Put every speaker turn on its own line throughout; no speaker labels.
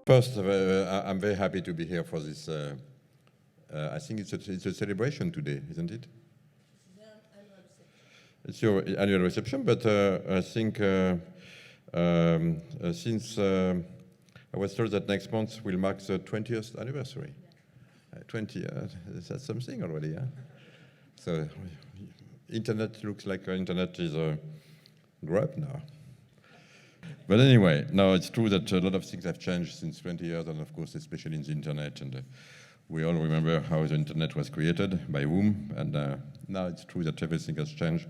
First, I'm very happy to be here for this. I think it's a celebration today, isn't it? It's your annual reception, but I think since I was told that next month will mark the 20th anniversary. 20, that's something already, yeah? So, internet looks like internet is grew up now. But anyway, no, it's true that a lot of things have changed since 20 years, and of course, especially in the internet. And we all remember how the internet was created, by whom, and now it's true that everything has changed.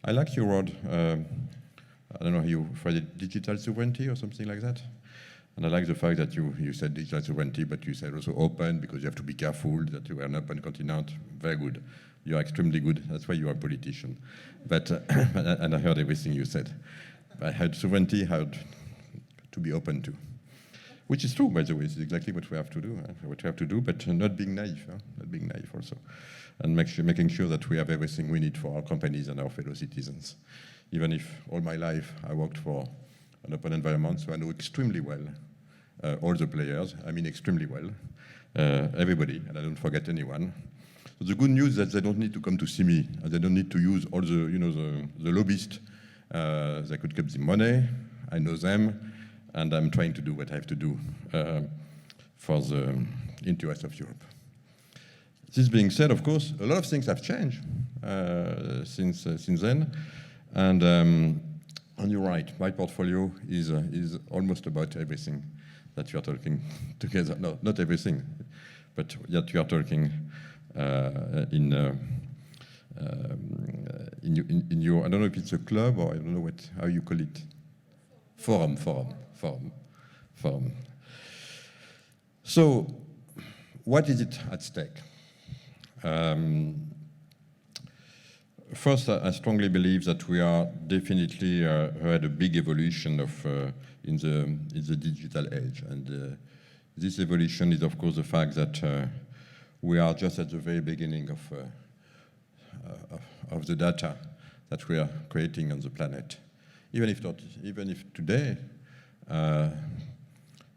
I like your word, I don't know how you phrase it, digital sovereignty or something like that. And I like the fact that you said digital sovereignty, but you said also open, because you have to be careful that you are an open continent. Very good. You are extremely good. That's why you are a politician. But, and I heard everything you said. I had sovereignty, had to be open to. Which is true, by the way. It's exactly what we have to do, but not being naive, not being naive also. And making sure that we have everything we need for our companies and our fellow citizens. Even if all my life I worked for an open environment, so I know extremely well all the players, I mean extremely well, everybody, and I don't forget anyone. So the good news is that they don't need to come to see me, and they don't need to use all the, the lobbyists. They could get the money, I know them, and I'm trying to do what I have to do for the interest of Europe. This being said, of course, a lot of things have changed since then, and you're right, my portfolio is almost about everything that you are talking together. No, not everything, but that you are talking in your, I don't know if it's a club or I don't know how you call it, forum. So, what is it at stake? First, I strongly believe that we are definitely had a big evolution of in the digital age, and this evolution is, of course, the fact that we are just at the very beginning of the data that we are creating on the planet. Even if today,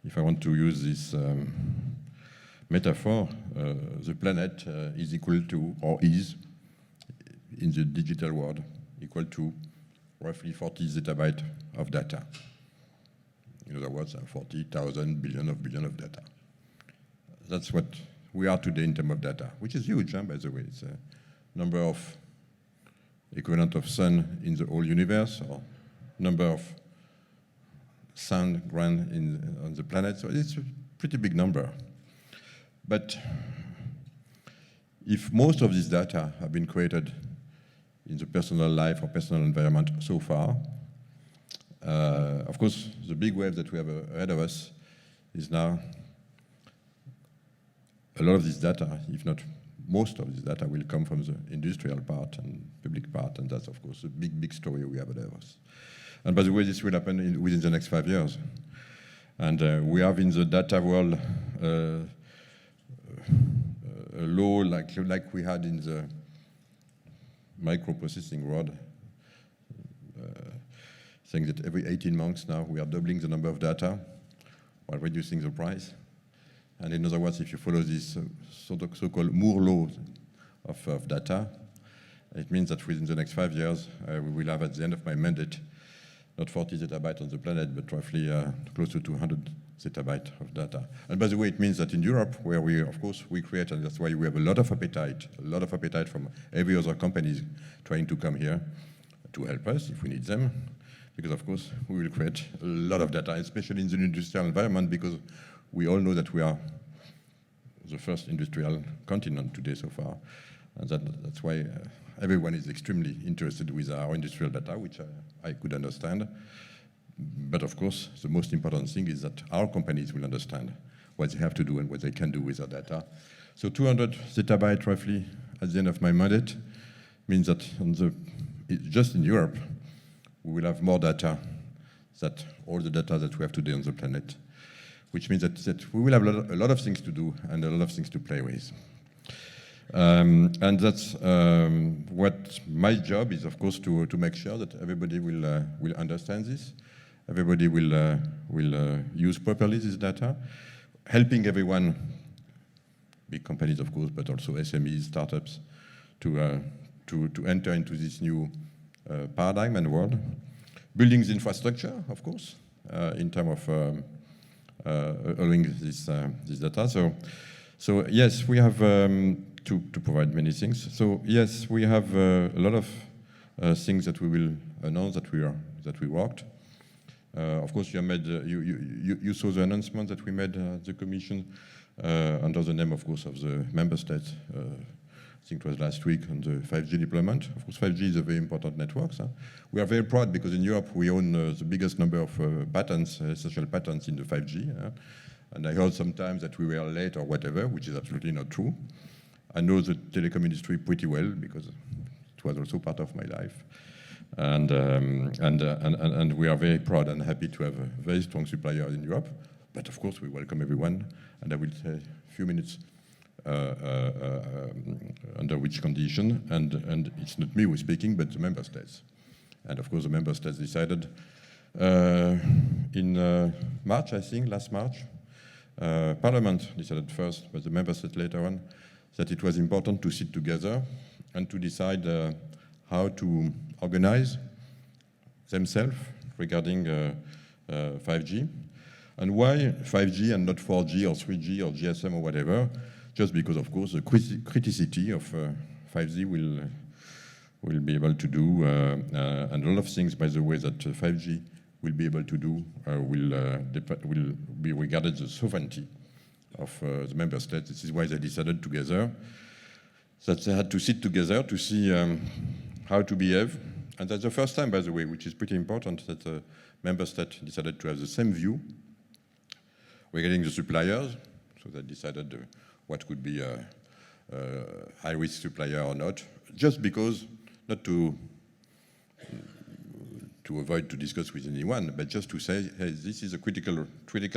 if I want to use this metaphor, the planet is equal to, or is, in the digital world, equal to roughly 40 zettabytes of data. In other words, 40,000 billion of data. That's what we are today in terms of data, which is huge, by the way. It's a number of equivalent of sun in the whole universe, or number of sun grain on the planet. So it's a pretty big number. But if most of this data have been created in the personal life or personal environment so far, of course, the big wave that we have ahead of us is now a lot of this data, if not most of this data, will come from the industrial part and public part, and that's, of course, a big story we have ahead of us. And by the way, this will happen within the next 5 years. And we have in the data world a law like we had in the microprocessing world, saying that every 18 months now we are doubling the number of data while reducing the price. And in other words, if you follow this so-called Moore law of data, it means that within the next 5 years, we will have at the end of my mandate, not 40 zettabytes on the planet, but roughly close to 200 zettabytes of data. And by the way, it means that in Europe, where we, of course, we create, and that's why we have a lot of appetite from every other companies trying to come here to help us if we need them, because of course, we will create a lot of data, especially in the industrial environment, because we all know that we are the first industrial continent today so far. And that's why everyone is extremely interested with our industrial data, which I could understand. But of course, the most important thing is that our companies will understand what they have to do and what they can do with their data. So 200 zettabytes roughly at the end of my mandate means that just in Europe, we will have more data than all the data that we have today on the planet, which means that we will have a lot of things to do and a lot of things to play with. And that's what my job is, of course, to make sure that everybody will understand this. everybody will use properly this data, helping everyone, big companies of course, but also SMEs, startups, to enter into this new paradigm and world. Building the infrastructure, of course, in terms of allowing this data. So yes, we have to provide many things. So yes, we have a lot of things that we will announce that we worked. Of course, you saw the announcement that we made the Commission under the name, of course, of the member states. I think it was last week on the 5G deployment. Of course, 5G is a very important network. We are very proud because in Europe we own the biggest number of patents, essential patents in the 5G. And I heard sometimes that we were late or whatever, which is absolutely not true. I know the telecom industry pretty well because it was also part of my life. And we are very proud and happy to have a very strong supplier in Europe. But of course, we welcome everyone. And I will say a few minutes under which condition. And it's not me who's speaking, but the member states. And of course, the member states decided in March, I think, last March, Parliament decided first, but the member states later on, that it was important to sit together and to decide how to organize themselves regarding 5G. And why 5G and not 4G or 3G or GSM or whatever? Just because, of course, the criticality of 5G will be able to do, and a lot of things, by the way, that 5G will be able to do will be regarded as the sovereignty of the member states. This is why they decided together that they had to sit together to see how to behave. And that's the first time, by the way, which is pretty important, that the member state decided to have the same view regarding the suppliers. So they decided what could be a high-risk supplier or not, just because, not to avoid to discuss with anyone, but just to say, hey, this is a critical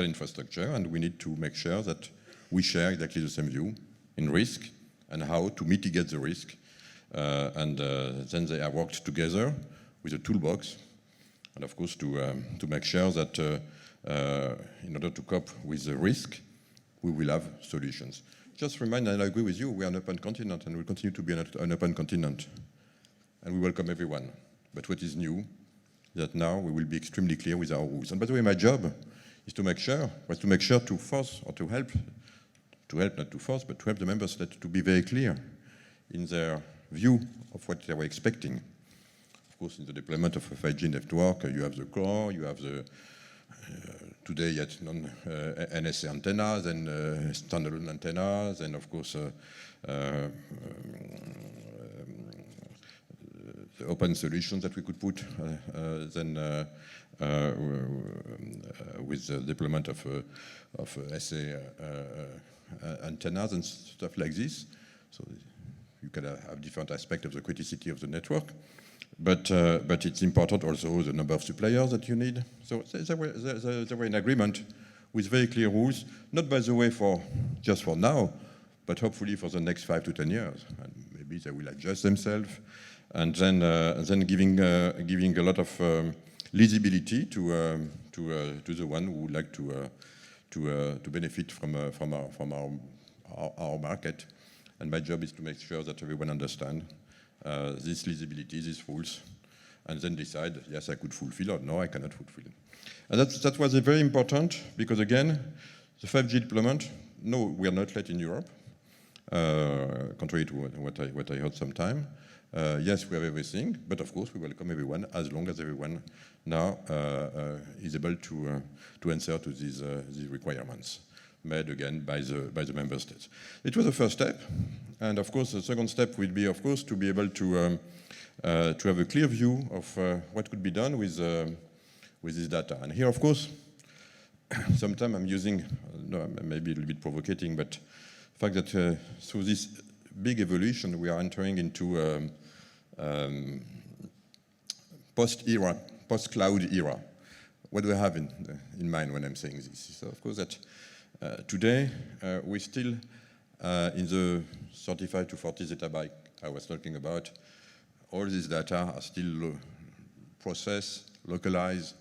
infrastructure, and we need to make sure that we share exactly the same view in risk and how to mitigate the risk. Then they have worked together with a toolbox, and of course to make sure that in order to cope with the risk, we will have solutions. Just remind, and I agree with you, we are an open continent and will continue to be an open continent. And we welcome everyone. But what is new is that now we will be extremely clear with our rules. And by the way, my job is to make sure, to force or to help, not to force, but to help the member states to be very clear in their view of what they were expecting. Of course, in the deployment of a 5G network, you have the core, you have the today yet non-NSA antennas and standalone antennas, and of course the open solutions that we could put then with the deployment of SA antennas and stuff like this. So you can have different aspects of the criticality of the network. But it's important also the number of suppliers that you need. So they were in agreement with very clear rules, not by the way just for now, but hopefully for the next 5 to 10 years. And maybe they will adjust themselves, and then giving a lot of legibility to the one who would like to benefit from our market. And my job is to make sure that everyone understands this legibility, these rules, and then decide, yes, I could fulfill, or no, I cannot fulfill. And that was very important, because again, the 5G deployment, no, we are not late in Europe, contrary to what I heard sometime. Yes, we have everything, but of course we welcome everyone, as long as everyone now is able to answer to these requirements made again by the member states. It was the first step, and of course the second step will be, of course, to be able to have a clear view of what could be done with this data. And here, of course, sometimes I'm using, maybe a little bit provocating, but the fact that through this big evolution we are entering into post-cloud era. What do I have in mind when I'm saying this? So of course that today we're still in the 35 to 40 zettabyte I was talking about. All these data are still processed, localized,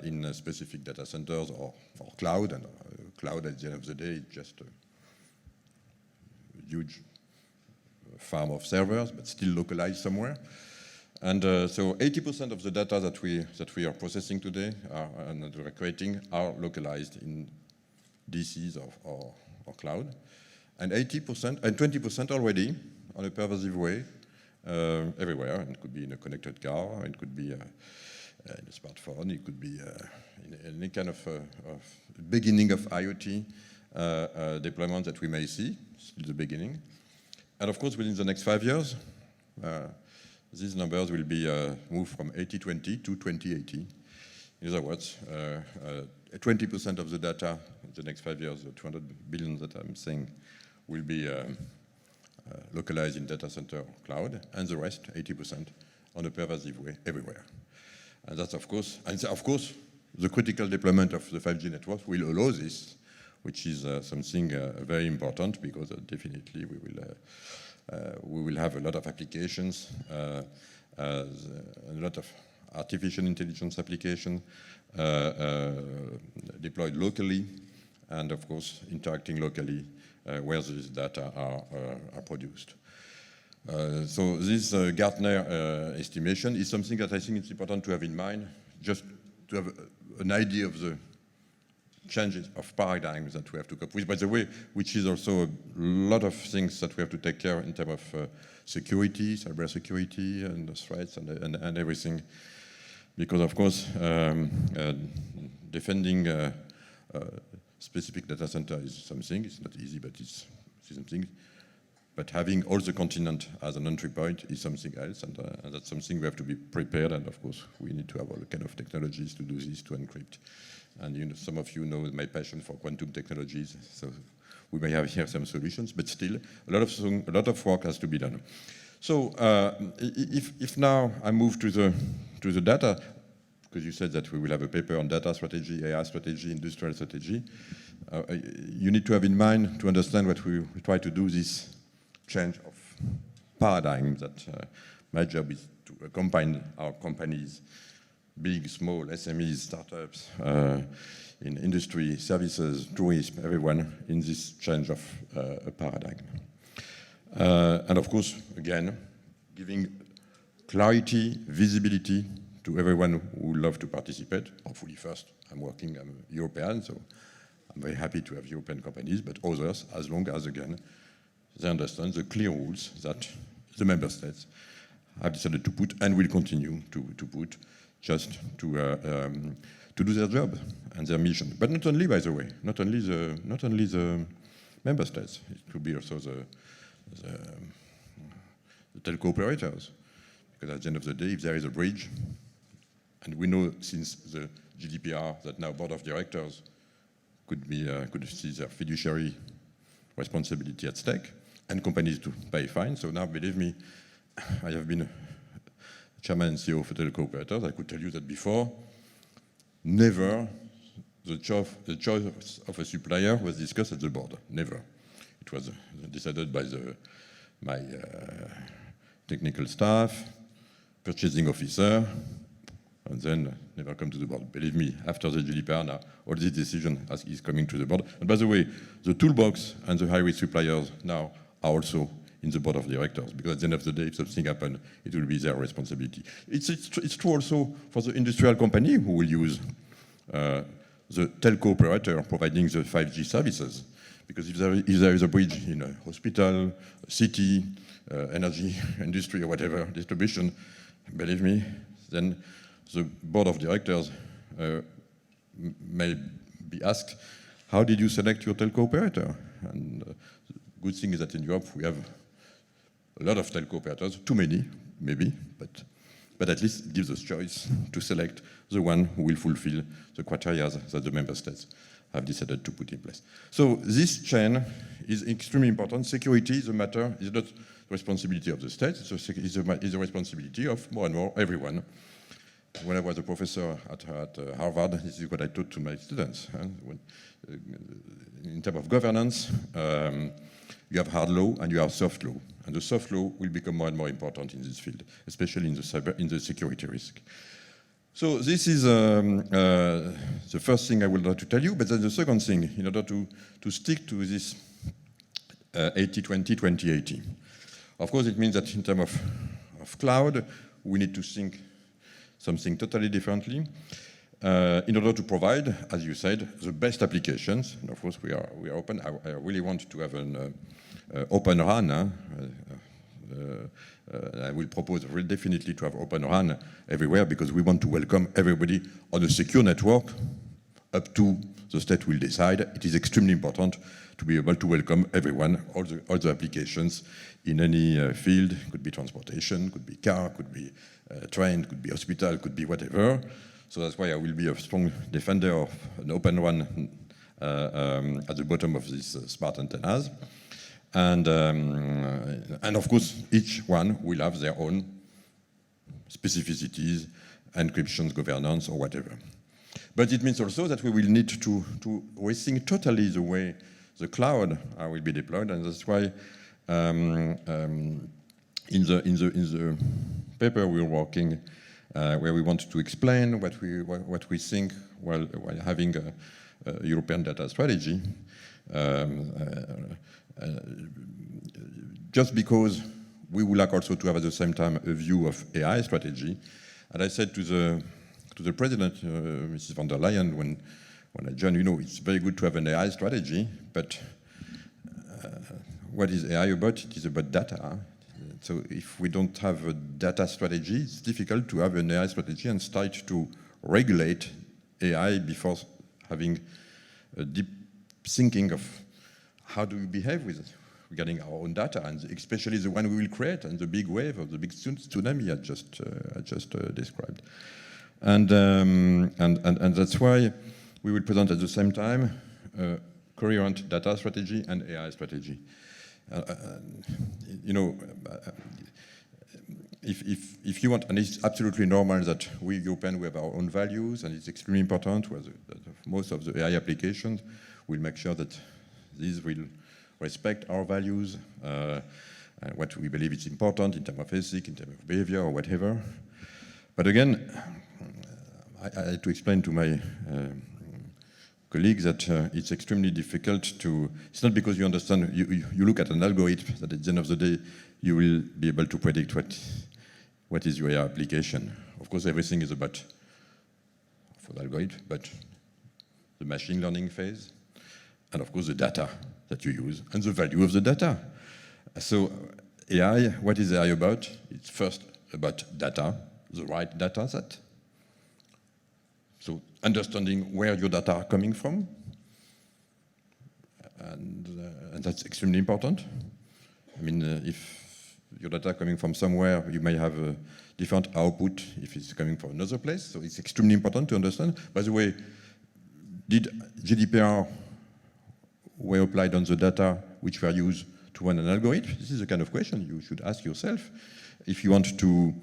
in specific data centers or cloud. And cloud, at the end of the day, is just a huge farm of servers, but still localized somewhere. And so 80% of the data that we are processing today and that we're creating are localized in DCs or cloud. And 80% and 20% already on a pervasive way everywhere. And it could be in a connected car, it could be in a smartphone, it could be in any kind of beginning of IoT deployment that we may see, still the beginning. And of course, within the next 5 years, these numbers will be moved from 80-20 to 20-80. In other words, 20% of the data in the next 5 years, the 200 billion that I'm saying, will be localized in data center or cloud, and the rest, 80%, on a pervasive way everywhere. And that's of course, the critical deployment of the 5G network will allow this, which is something very important, because definitely we will have a lot of applications, a lot of artificial intelligence application deployed locally, and of course interacting locally where these data are produced. So this Gartner estimation is something that I think it's important to have in mind, just to have an idea of the changes of paradigms that we have to cope with, by the way, which is also a lot of things that we have to take care in terms of security, cyber security, and the threats and everything. Because of course, defending specific data center is something. It's not easy, but it's something. But having all the continent as an entry point is something else, and that's something we have to be prepared. And of course, we need to have all kind of technologies to do this, to encrypt. And you know, some of you know my passion for quantum technologies, so we may have here some solutions, but still a lot of work has to be done. So if now I move to the data, because you said that we will have a paper on data strategy, AI strategy, industrial strategy, you need to have in mind to understand what we try to do, this change of paradigm, that my job is to accompany our companies, big, small, SMEs, startups, in industry, services, tourism, everyone, in this change of a paradigm. And of course, again, giving clarity, visibility to everyone who would love to participate. Hopefully first, I'm European, so I'm very happy to have European companies, but others, as long as, again, they understand the clear rules that the member states have decided to put and will continue to put, just to do their job and their mission. But not only, by the way, not only the member states. It could be also the telco operators, because at the end of the day, if there is a bridge, and we know since the GDPR that now board of directors could see their fiduciary responsibility at stake, and companies to pay fines. So now, believe me, I have been chairman and CEO of a telco operator. I could tell you that before, never the choice of a supplier was discussed at the board. Never. It was decided by my technical staff, purchasing officer, and then never come to the board. Believe me, after the GDPR now, all this decision is coming to the board. And by the way, the toolbox and the high-risk suppliers now are also in the board of directors, because at the end of the day, if something happens, it will be their responsibility. It's true also for the industrial company who will use the telco operator providing the 5G services. Because if there is a bridge in a hospital, a city, energy, industry, or whatever, distribution, believe me, then the board of directors may be asked, how did you select your telco operator? And the good thing is that in Europe we have a lot of telco operators, too many, maybe, but at least it gives us choice to select the one who will fulfill the criteria that the member states have decided to put in place. So this chain is extremely important. Security is a matter, is not the responsibility of the state, it's a responsibility of more and more everyone. When I was a professor at Harvard, this is what I taught to my students. In terms of governance, you have hard law and you have soft law. And the soft law will become more and more important in this field, especially in the security risk. So this is the first thing I would like to tell you, but then the second thing, in order to stick to this 80-20, 20-80. Of course, it means that in terms of cloud, we need to think something totally differently in order to provide, as you said, the best applications. And of course, we are open. I really want to have an open run. I will propose definitely to have open run everywhere because we want to welcome everybody on a secure network up to the state will decide. It is extremely important to be able to welcome everyone, all the applications in any field. Could be transportation, could be car, could be train, could be hospital, could be whatever. So that's why I will be a strong defender of an open run at the bottom of these smart antennas. And of course, each one will have their own specificities, encryptions, governance, or whatever. But it means also that we will need to rethink totally the way the cloud will be deployed, and that's why in the paper we're working, where we want to explain what we think while having a European data strategy. Just because we would like also to have at the same time a view of AI strategy. And I said to the president, Mrs. von der Leyen, when I joined, it's very good to have an AI strategy, but what is AI about? It is about data. So if we don't have a data strategy, it's difficult to have an AI strategy and start to regulate AI before having a deep thinking of how do we behave with it regarding our own data, and especially the one we will create, and the big wave of the big tsunami I just described. And that's why we will present at the same time a coherent data strategy and AI strategy. If you want, and it's absolutely normal that we Europeans, we have our own values, and it's extremely important that most of the AI applications will make sure that these will respect our values, what we believe is important in terms of ethics, in terms of behavior, or whatever. But again, I had to explain to my colleagues that it's extremely difficult to, it's not because you understand, you look at an algorithm that at the end of the day, you will be able to predict what is your AI application. Of course, everything is about, for the algorithm, but the machine learning phase, and of course the data that you use, and the value of the data. So AI, what is AI about? It's first about data, the right data set. So understanding where your data are coming from, and that's extremely important. I mean, if your data are coming from somewhere, you may have a different output if it's coming from another place. So it's extremely important to understand. By the way, did GDPR were applied on the data which were used to run an algorithm? This is the kind of question you should ask yourself if you want to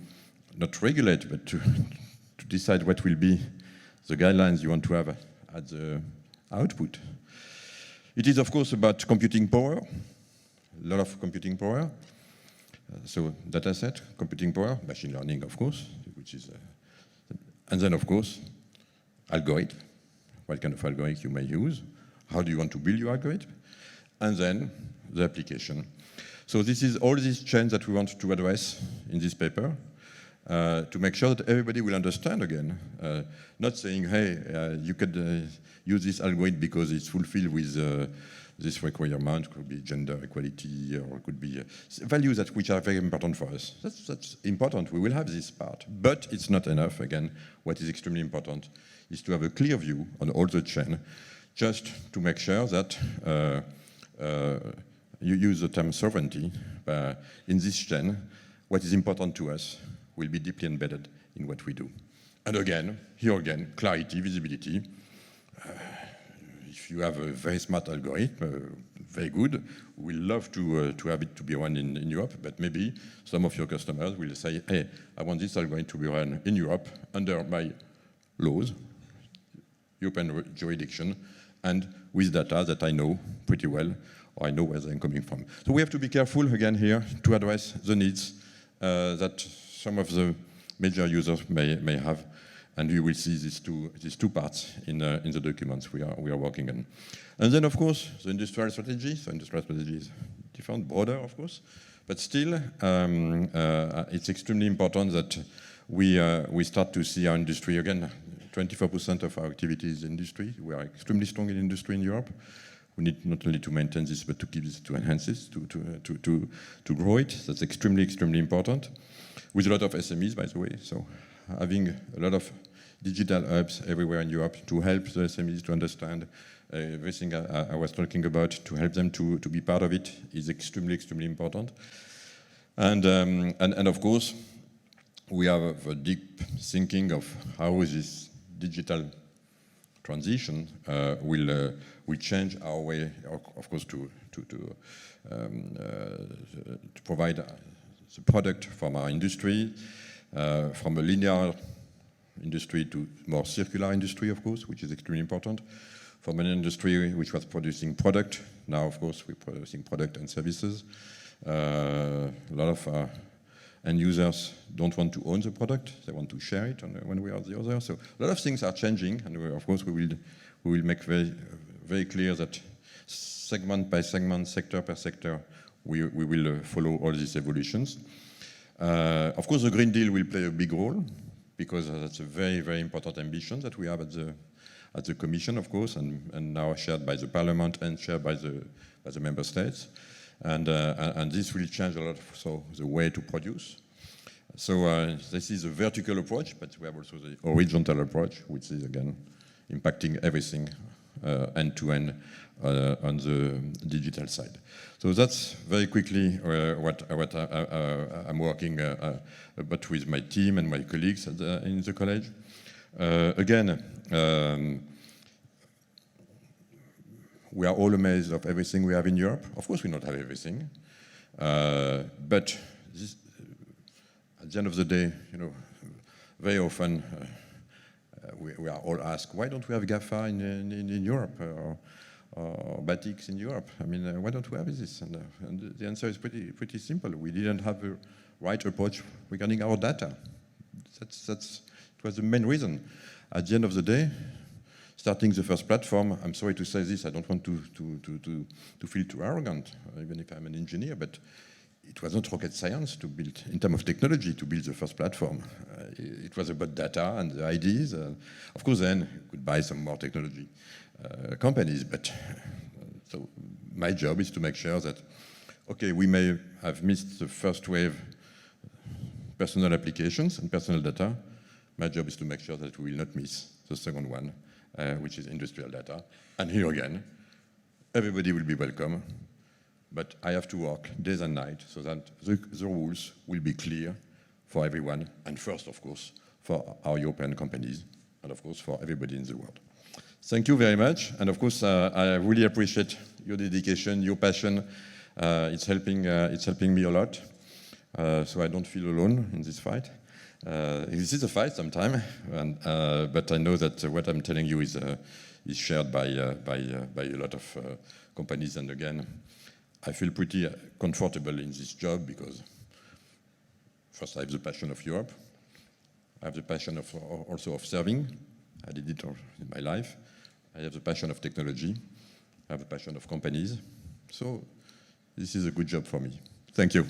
not regulate, but to decide what will be the guidelines you want to have at the output. It is, of course, about computing power, a lot of computing power. So data set, computing power, machine learning, of course, which is, and then, of course, algorithm, what kind of algorithm you may use. How do you want to build your algorithm? And then the application. So this is all these chains that we want to address in this paper to make sure that everybody will understand again, not saying, hey, you could use this algorithm because it's fulfilled with this requirement, could be gender equality, or it could be values which are very important for us. That's important, we will have this part, but it's not enough. Again, what is extremely important is to have a clear view on all the chain, just to make sure that you use the term sovereignty. In this chain, what is important to us will be deeply embedded in what we do. And again, here again, clarity, visibility. If you have a very smart algorithm, very good, we'd love to have it to be run in Europe, but maybe some of your customers will say, hey, I want this algorithm to be run in Europe under my laws, European jurisdiction, and with data that I know pretty well, or I know where they're coming from. So we have to be careful, again, here, to address the needs that some of the major users may have, And you will see these two parts in the documents we are working on. And then, of course, the industrial strategy. So industrial strategy is different, broader, of course. But still, it's extremely important that we start to see our industry again. 24% of our activity is industry. We are extremely strong in industry in Europe. We need not only to maintain this, but to keep this, to enhance this, to grow it. That's extremely, extremely important. With a lot of SMEs, by the way. So having a lot of digital hubs everywhere in Europe to help the SMEs to understand everything I was talking about, to help them to be part of it is extremely, extremely important. And of course, we have a deep thinking of how this digital transition will change our way, of course, to provide the product from our industry, from a linear industry to more circular industry, of course, which is extremely important. From an industry which was producing product, now, of course, we're producing product and services. A lot of end users don't want to own the product; they want to share it when we are the other. So a lot of things are changing, and of course, we will make very, very clear that segment by segment, sector per sector, we will follow all these evolutions. Of course, the Green Deal will play a big role, because that's a very, very important ambition that we have at the Commission, of course, and now shared by the Parliament and shared by the Member States. And this will change a lot, so the way to produce. So this is a vertical approach, but we have also the horizontal approach, which is, again, impacting everything end-to-end on the digital side. So that's very quickly what I'm working about with my team and my colleagues in the college. Again, we are all amazed of everything we have in Europe. Of course, we don't have everything, but this, at the end of the day, very often we are all asked, why don't we have GAFA in Europe or Batiks in Europe? I mean, why don't we have this? And the answer is pretty simple. We didn't have the right approach regarding our data. It was the main reason. At the end of the day, starting the first platform, I'm sorry to say this, I don't want to feel too arrogant, even if I'm an engineer, but it was not rocket science to build, in terms of technology, to build the first platform. It was about data and the ideas. Of course, then you could buy some more technology companies, but so my job is to make sure that, okay, we may have missed the first wave personal applications and personal data. My job is to make sure that we will not miss the second one, which is industrial data. And here again, everybody will be welcome, but I have to work days and nights so that the rules will be clear for everyone, and first, of course, for our European companies, and of course, for everybody in the world. Thank you very much, and of course, I really appreciate your dedication, your passion. It's helping me a lot, so I don't feel alone in this fight. This is a fight sometimes, but I know that what I'm telling you is shared by a lot of companies. And again, I feel pretty comfortable in this job because first I have the passion of Europe. I have the passion also of serving. I did it all in my life. I have the passion of technology. I have the passion of companies. So this is a good job for me. Thank you.